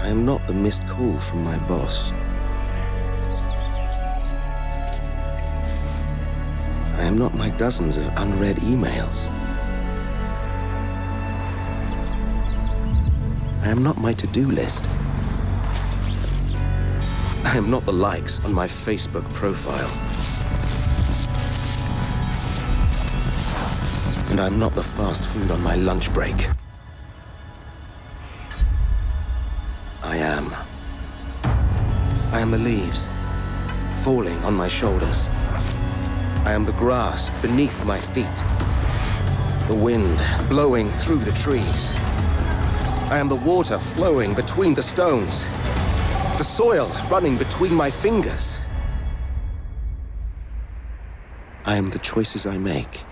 I am not the missed call from my boss. I am not my dozens of unread emails. I am not my to-do list. I am not the likes on my Facebook profile. And I'm not the fast food on my lunch break. I am. I am the leaves falling on my shoulders. I am the grass beneath my feet. The wind blowing through the trees. I am the water flowing between the stones. The soil running between my fingers. I am the choices I make.